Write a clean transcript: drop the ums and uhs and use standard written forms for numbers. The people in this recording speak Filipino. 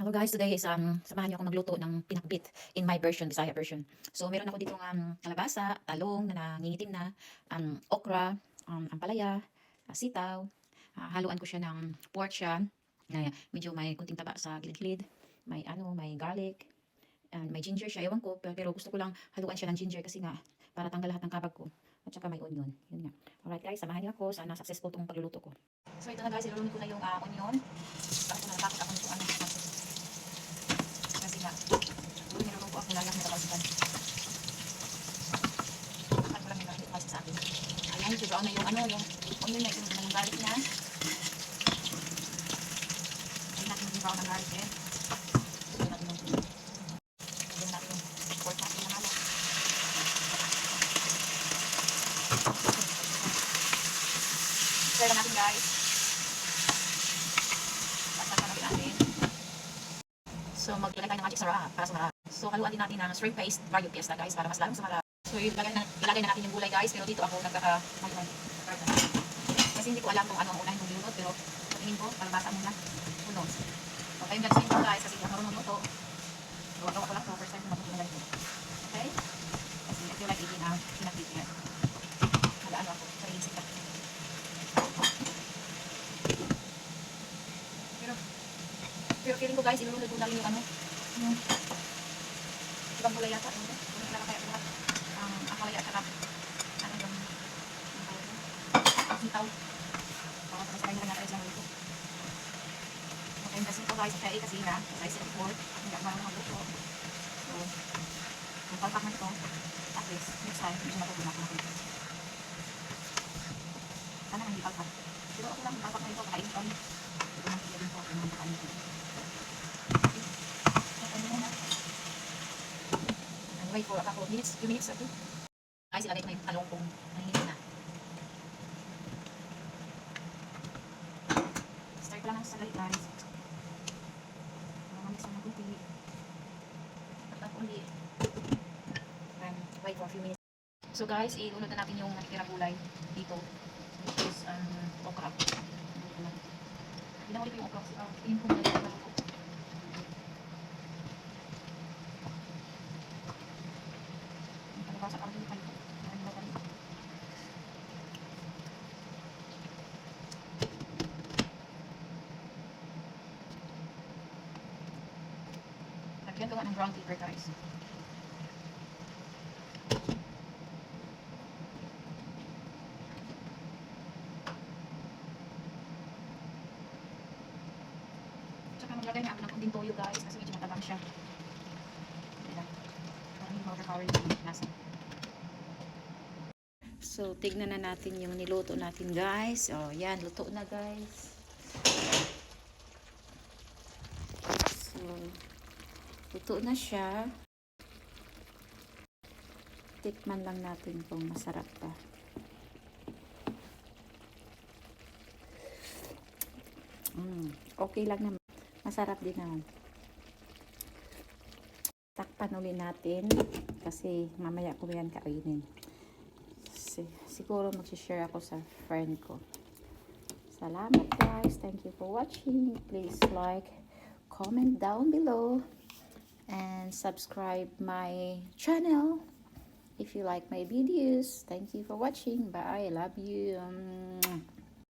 Hello guys, today is samahan niyo ako magluto ng pinakbit in my version, Bisaya version. So meron ako dito kalabasa, talong na nangingitim na, okra, ampalaya, sitaw. Haluan ko siya ng pork siya. Medyo may kunting taba sa gilid-gilid. May garlic, and may ginger siya. Ewan ko, pero gusto ko lang haluan siya ng ginger kasi nga para tanggal lahat ng kabag ko. At saka may onion. Yun nga. Alright guys, samahan niyo ako. Sana successful tong pagluluto ko. So ito na guys, ilulunod ko na yung onion. Bakit ko nalatakot ako nito kasi nga, niluluto ko ang nilalang na kapasipan. Bakit ko lang niluluto kasi sa akin. Ayan, medyo brown na yung yung onion niya, yung garlic niya. Ayan natin yung brown ng garlic eh. Ayan natin yung pork natin na halo. Stir lang natin guys. Pasok na natin. So maglagay tayo ng magic sarap para sa marap. So haluan din natin ng shrimp paste, mayo fiesta guys para mas lalong sa marap. So ilagay na natin yung gulay guys, pero dito ako nagkaka-maluan. Kasi hindi ko alam kung ano ang unahin kong ilunod, pero tingin ko palabasa muna. Who knows? Okay, yung gansin ko guys kasi ako marunong luto. Gawa-gawa ko lang to, first time ko matutunan ko. Okay? Kasi I feel like eating pinakbit here. Halaan ako, sarili sita. Pero feeling ko guys, ilunod ko na rin yung yung ibang gulay yata. Kung nila kaya lahat. Akalaya at saka yung sitaw. Para sabay-sabay na rin natin siya ito. Okay, kasi ito guys, kasi na, as I said before, hindi ako marunong magluto. So, kung palpak na ito, at least, next time, hindi siya matutunan ko na ito. Sana hindi palpak. Pero ako lang, palpak na ito, kakain ito. Ito na ito, ito na kakain ito. Wait for a couple of minutes, 2 minutes or 2. Guys, ilagay ko na yung talong kong nangingitim na. Start ko lang ng sandali guys. Mamamix lang ng kunti. Tapos ulit. And wait for a few minutes. So guys, ilunod na natin yung natirang gulay dito. Which is okra. Ginawali ko yung okra kasi tingin ko na yung okra. Palabasa ka rin yung palito. Lagyan ko nga ng brown paper guys. Tsaka maglagay na ako ng kunting toyo guys kasi medyo matabang siya. Diba? Parang yung overpowering yung nasa. So, tignan na natin yung niluto natin guys. Oh, yan. Luto na guys. So, luto na siya. Tikman lang natin kung masarap pa. Okay lang naman. Masarap din naman. Takpan ulit natin kasi mamaya ko yan kainin. Siguro mag-share ako sa friend ko. Salamat guys. Thank you for watching. Please like, comment down below, and subscribe my channel if you like my videos. Thank you for watching. Bye. I love you.